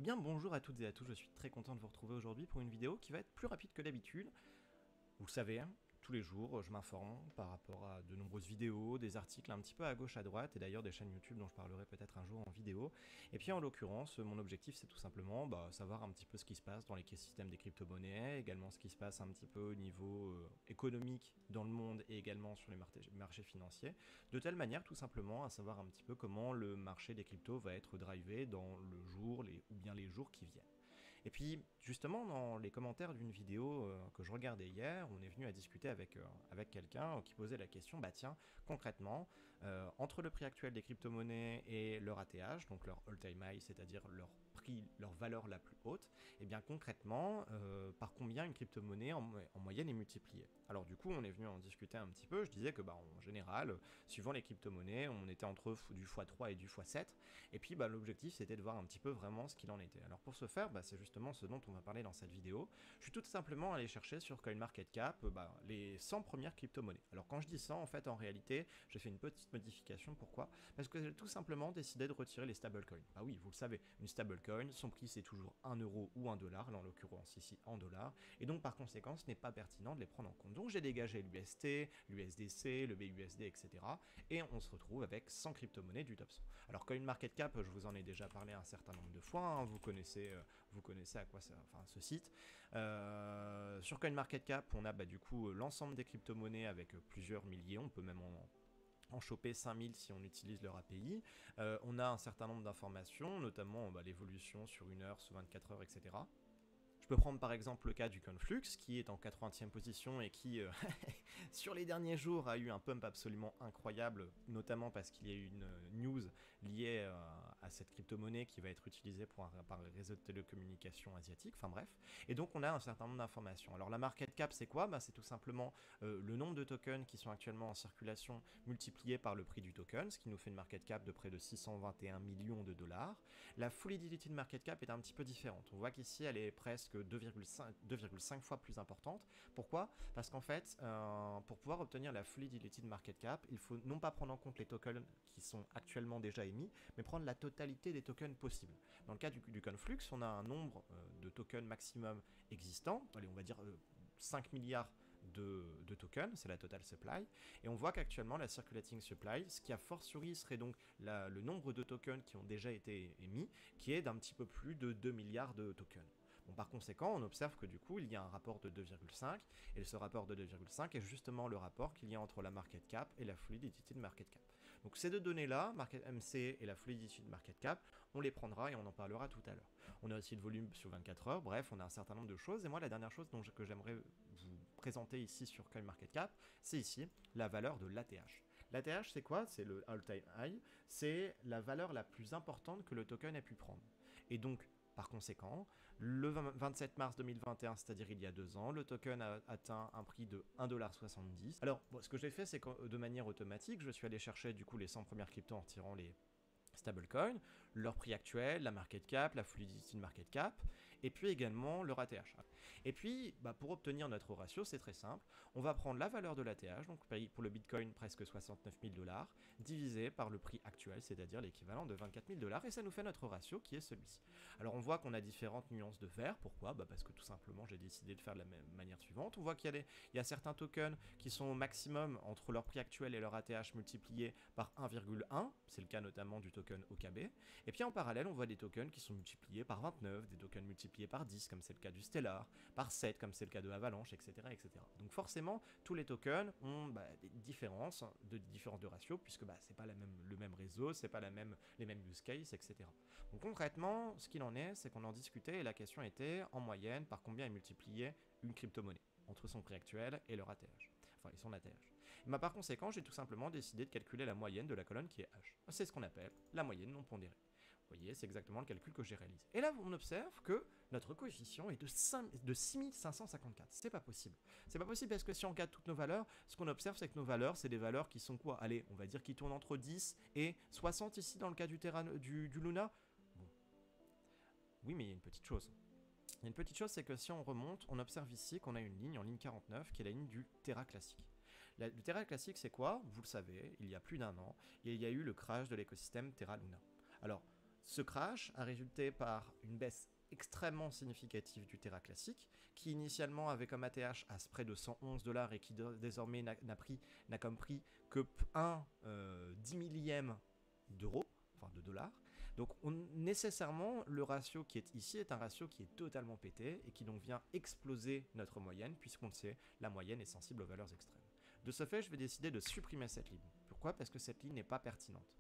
Eh bien bonjour à toutes et à tous, je suis très content de vous retrouver aujourd'hui pour une vidéo qui va être plus rapide que d'habitude. Vous le savez, hein, tous les jours je m'informe par rapport à de nombreuses vidéos, des articles un petit peu à gauche à droite et d'ailleurs des chaînes YouTube dont je parlerai peut-être un jour en vidéo. Et puis en l'occurrence, mon objectif c'est tout simplement savoir un petit peu ce qui se passe dans l'écosystème des crypto-monnaies, également ce qui se passe un petit peu au niveau économique dans le monde et également sur les marchés financiers, de telle manière tout simplement à savoir un petit peu comment le marché des cryptos va être drivé dans le jour ou bien les jours qui viennent. Et puis, justement, dans les commentaires d'une vidéo que je regardais hier, on est venu à discuter avec quelqu'un qui posait la question, bah tiens, concrètement, entre le prix actuel des crypto-monnaies et leur ATH, donc leur all-time high, c'est-à-dire leur prix, leur valeur la plus haute, et bien concrètement, par combien une crypto-monnaie en moyenne est multipliée. Alors du coup, on est venu en discuter un petit peu, je disais que en général, suivant les crypto-monnaies, on était entre du x3 et du x7, et puis l'objectif c'était de voir un petit peu vraiment ce qu'il en était. Alors pour ce faire, c'est justement ce dont on va parler dans cette vidéo. Je suis tout simplement allé chercher sur CoinMarketCap les 100 premières crypto-monnaies. Alors quand je dis 100, en fait en réalité, j'ai fait une petite modification. Pourquoi? Parce que j'ai tout simplement décidé de retirer les stablecoins. Bah oui, vous le savez, une stablecoin, son prix c'est toujours 1 euro ou 1 dollar, là en l'occurrence ici en dollars, et donc par conséquent ce n'est pas pertinent de les prendre en compte. Donc j'ai dégagé l'UST, l'USDC, le BUSD, etc. Et on se retrouve avec 100 crypto-monnaies du top 100. Alors CoinMarketCap, je vous en ai déjà parlé un certain nombre de fois, hein, vous connaissez à quoi ça, enfin ce site. Sur CoinMarketCap, on a du coup l'ensemble des crypto-monnaies avec plusieurs milliers, on peut même en choper 5000 si on utilise leur API. On a un certain nombre d'informations, notamment l'évolution sur 1 heure, sur 24 heures, etc. Je peux prendre par exemple le cas du Conflux, qui est en 80e position et qui, sur les derniers jours, a eu un pump absolument incroyable, notamment parce qu'il y a eu une news liée à cette crypto-monnaie qui va être utilisée par les réseaux de télécommunications asiatiques, enfin bref. Et donc on a un certain nombre d'informations. Alors la market cap, c'est quoi? C'est tout simplement le nombre de tokens qui sont actuellement en circulation multiplié par le prix du token, ce qui nous fait une market cap de près de 621 millions de dollars. La fully diluted market cap est un petit peu différente. On voit qu'ici, elle est presque 2,5 fois plus importante. Pourquoi? Parce qu'en fait, pour pouvoir obtenir la fully diluted market cap, il faut non pas prendre en compte les tokens qui sont actuellement déjà émis, mais prendre la totalité des tokens possibles. Dans le cas du Conflux, on a un nombre de tokens maximum existants, allez, on va dire 5 milliards de tokens, c'est la total supply, et on voit qu'actuellement la circulating supply, ce qui a fortiori serait donc le nombre de tokens qui ont déjà été émis, qui est d'un petit peu plus de 2 milliards de tokens. Bon, par conséquent, on observe que du coup, il y a un rapport de 2,5, et ce rapport de 2,5 est justement le rapport qu'il y a entre la market cap et la fluidity de market cap. Donc ces deux données-là, market MC et la fluidity de market cap, on les prendra et on en parlera tout à l'heure. On a aussi le volume sur 24 heures, bref, on a un certain nombre de choses, et moi la dernière chose que j'aimerais vous présenter ici sur CoinMarketCap, c'est ici la valeur de l'ATH. L'ATH, c'est quoi? C'est le all-time high, c'est la valeur la plus importante que le token ait pu prendre. Et donc, par conséquent, le 27 mars 2021, c'est-à-dire il y a 2 ans, le token a atteint un prix de 1,70$. Alors, ce que j'ai fait, c'est que de manière automatique, je suis allé chercher du coup les 100 premières cryptos en retirant les stablecoin, leur prix actuel, la market cap, la fluidity de market cap, et puis également leur ATH. Et puis, pour obtenir notre ratio, c'est très simple. On va prendre la valeur de l'ATH, donc pour le Bitcoin presque 69 000 dollars, divisé par le prix actuel, c'est-à-dire l'équivalent de 24 000 dollars, et ça nous fait notre ratio qui est celui-ci. Alors on voit qu'on a différentes nuances de vert. Pourquoi? Parce que tout simplement, j'ai décidé de faire de la même manière suivante. On voit qu'il y a certains tokens qui sont au maximum entre leur prix actuel et leur ATH multiplié par 1,1. C'est le cas notamment du token OKB. Et puis en parallèle, on voit des tokens qui sont multipliés par 29, des tokens multipliés par 10, comme c'est le cas du Stellar, par 7, comme c'est le cas de Avalanche, etc., etc. Donc forcément, tous les tokens ont des différences de ratio, puisque c'est pas le même réseau, c'est pas les mêmes use cases, etc. Donc concrètement, ce qu'il en est, c'est qu'on en discutait et la question était, en moyenne, par combien est multipliée une crypto-monnaie entre son prix actuel et leur ATH, enfin et son ATH. Par conséquent, j'ai tout simplement décidé de calculer la moyenne de la colonne qui est H. C'est ce qu'on appelle la moyenne non pondérée. Vous voyez, c'est exactement le calcul que j'ai réalisé. Et là, on observe que notre coefficient est de 6554. C'est pas possible. C'est pas possible parce que si on regarde toutes nos valeurs, ce qu'on observe, c'est que nos valeurs, c'est des valeurs qui sont quoi? Allez, on va dire qui tournent entre 10 et 60 ici dans le cas du Luna. Bon. Oui, mais il y a une petite chose. Il y a une petite chose, c'est que si on remonte, on observe ici qu'on a une ligne en ligne 49 qui est la ligne du Terra classique. Le Terra classique, c'est quoi? Vous le savez, il y a plus d'1 an, il y a eu le crash de l'écosystème Terra Luna. Alors, Ce crash a résulté par une baisse extrêmement significative du Terra classique, qui initialement avait comme ATH à près de 111 dollars et qui désormais n'a comme prix que un 10 millième d'euros, enfin de dollars. Donc nécessairement, le ratio qui est ici est un ratio qui est totalement pété et qui donc vient exploser notre moyenne, puisqu'on le sait, la moyenne est sensible aux valeurs extrêmes. De ce fait, je vais décider de supprimer cette ligne. Pourquoi? Parce que cette ligne n'est pas pertinente.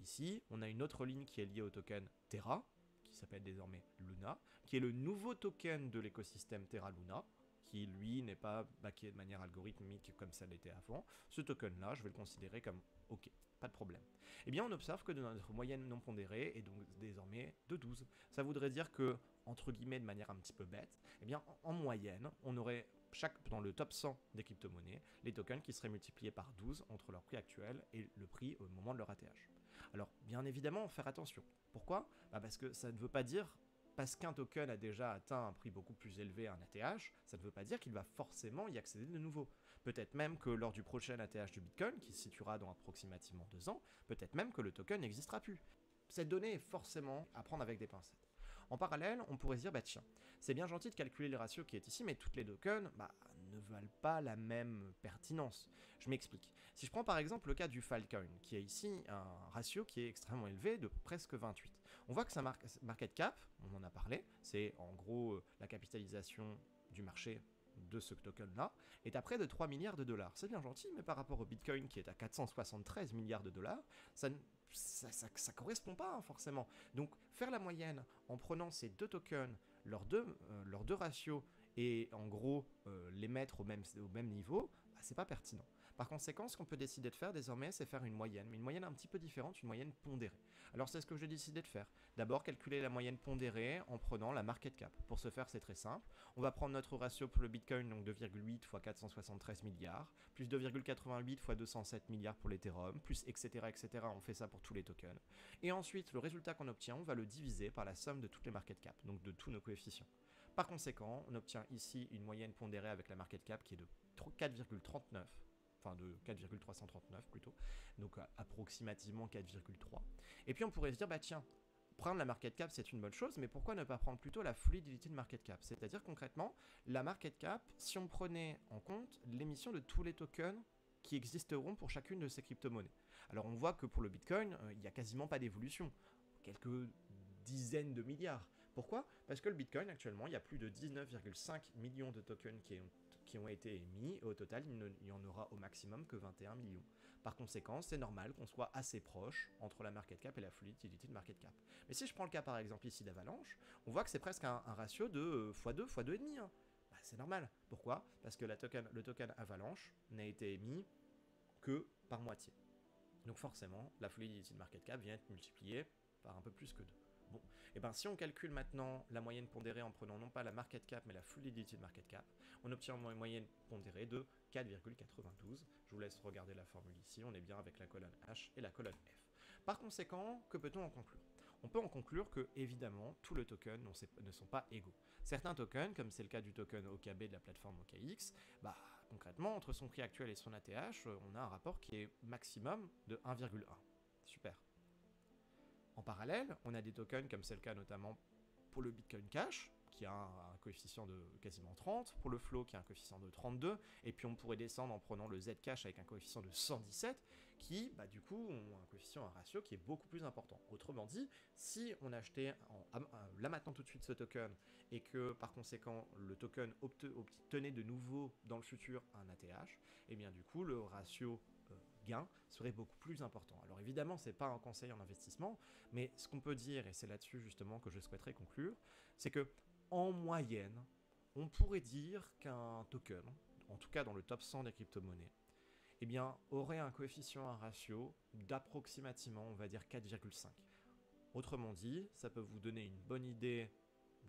Ici, on a une autre ligne qui est liée au token Terra, qui s'appelle désormais Luna, qui est le nouveau token de l'écosystème Terra Luna, qui lui n'est pas backé de manière algorithmique comme ça l'était avant. Ce token-là, je vais le considérer comme OK, pas de problème. Eh bien, on observe que notre moyenne non pondérée est donc désormais de 12. Ça voudrait dire que, entre guillemets, de manière un petit peu bête, eh bien, en moyenne, on aurait dans le top 100 des crypto-monnaies, les tokens qui seraient multipliés par 12 entre leur prix actuel et le prix au moment de leur ATH. Alors, bien évidemment, faire attention. Pourquoi? Parce que ça ne veut pas dire, parce qu'un token a déjà atteint un prix beaucoup plus élevé à un ATH, ça ne veut pas dire qu'il va forcément y accéder de nouveau. Peut-être même que lors du prochain ATH du Bitcoin, qui se situera dans approximativement 2 ans, peut-être même que le token n'existera plus. Cette donnée est forcément à prendre avec des pincettes. En parallèle, on pourrait se dire, tiens, c'est bien gentil de calculer le ratio qui est ici, mais toutes les tokens ne valent pas la même pertinence. Je m'explique. Si je prends par exemple le cas du Filecoin, qui a ici un ratio qui est extrêmement élevé de presque 28, on voit que sa market cap, on en a parlé, c'est en gros la capitalisation du marché de ce token-là, est à près de 3 milliards de dollars. C'est bien gentil, mais par rapport au Bitcoin qui est à 473 milliards de dollars, ça correspond pas forcément. Donc faire la moyenne en prenant ces deux tokens, leurs deux ratios, et en gros les mettre au même niveau, c'est pas pertinent. Par conséquent, ce qu'on peut décider de faire désormais, c'est faire une moyenne, mais une moyenne un petit peu différente, une moyenne pondérée. Alors c'est ce que j'ai décidé de faire. D'abord, calculer la moyenne pondérée en prenant la market cap. Pour ce faire, c'est très simple. On va prendre notre ratio pour le Bitcoin, donc 2,8 fois 473 milliards, plus 2,88 fois 207 milliards pour l'Ethereum, plus etc., etc. On fait ça pour tous les tokens. Et ensuite, le résultat qu'on obtient, on va le diviser par la somme de toutes les market cap, donc de tous nos coefficients. Par conséquent, on obtient ici une moyenne pondérée avec la market cap qui est de 4,39, enfin de 4,339 plutôt, donc approximativement 4,3. Et puis on pourrait se dire, tiens, prendre la market cap c'est une bonne chose, mais pourquoi ne pas prendre plutôt la fluidité de market cap? C'est-à-dire concrètement, la market cap, si on prenait en compte l'émission de tous les tokens qui existeront pour chacune de ces crypto-monnaies. Alors on voit que pour le Bitcoin, il n'y a quasiment pas d'évolution, quelques dizaines de milliards. Pourquoi? Parce que le Bitcoin actuellement, il y a plus de 19,5 millions de tokens qui ont été émis, et au total, il n'y en aura au maximum que 21 millions. Par conséquent, c'est normal qu'on soit assez proche entre la market cap et la fluidité de market cap. Mais si je prends le cas par exemple ici d'Avalanche, on voit que c'est presque un ratio de x2, x2,5. Hein. C'est normal. Pourquoi? Parce que le token Avalanche n'a été émis que par moitié. Donc forcément, la fluidité de market cap vient être multipliée par un peu plus que 2. Bon, et si on calcule maintenant la moyenne pondérée en prenant non pas la market cap mais la fluidité de market cap, on obtient une moyenne pondérée de 4,92. Je vous laisse regarder la formule ici, on est bien avec la colonne H et la colonne F. Par conséquent, que peut-on en conclure? On peut en conclure que, évidemment, tous les tokens ne sont pas égaux. Certains tokens, comme c'est le cas du token OKB de la plateforme OKX, concrètement, entre son prix actuel et son ATH, on a un rapport qui est maximum de 1,1. Super. En parallèle, on a des tokens comme c'est le cas notamment pour le Bitcoin Cash, qui a un coefficient de quasiment 30, pour le Flow qui a un coefficient de 32, et puis on pourrait descendre en prenant le Zcash avec un coefficient de 117, qui du coup ont un coefficient, un ratio qui est beaucoup plus important. Autrement dit, si on achetait là maintenant tout de suite ce token, et que par conséquent le token obtenait de nouveau dans le futur un ATH, et bien du coup le ratio gain serait beaucoup plus important. Alors évidemment, ce n'est pas un conseil en investissement, mais ce qu'on peut dire, et c'est là-dessus justement que je souhaiterais conclure, c'est que en moyenne, on pourrait dire qu'un token, en tout cas dans le top 100 des crypto-monnaies, eh bien, aurait un coefficient, un ratio d'approximativement, on va dire 4,5. Autrement dit, ça peut vous donner une bonne idée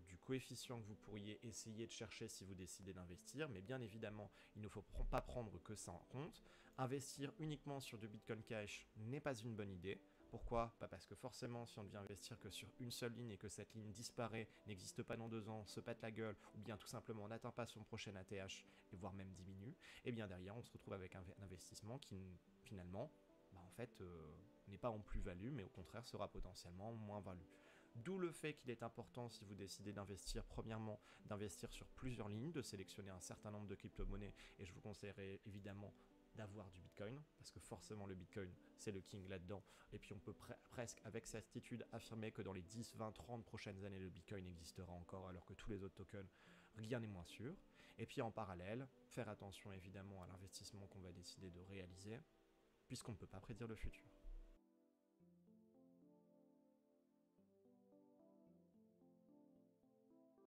du coefficient que vous pourriez essayer de chercher si vous décidez d'investir, mais bien évidemment, il ne faut pas prendre que ça en compte. Investir uniquement sur du Bitcoin Cash n'est pas une bonne idée. Pourquoi? Parce que forcément, si on ne vient investir que sur une seule ligne et que cette ligne disparaît, n'existe pas dans 2 ans, se pète la gueule, ou bien tout simplement n'atteint pas son prochain ATH, et voire même diminue, et bien derrière, on se retrouve avec un investissement qui finalement en fait, n'est pas en plus-value, mais au contraire sera potentiellement moins-value. D'où le fait qu'il est important, si vous décidez d'investir, premièrement, d'investir sur plusieurs lignes, de sélectionner un certain nombre de crypto-monnaies, et je vous conseillerais évidemment d'avoir du Bitcoin, parce que forcément le Bitcoin, c'est le king là-dedans, et puis on peut presque avec certitude affirmer que dans les 10, 20, 30 prochaines années, le Bitcoin existera encore, alors que tous les autres tokens, rien n'est moins sûr. Et puis en parallèle, faire attention évidemment à l'investissement qu'on va décider de réaliser, puisqu'on ne peut pas prédire le futur.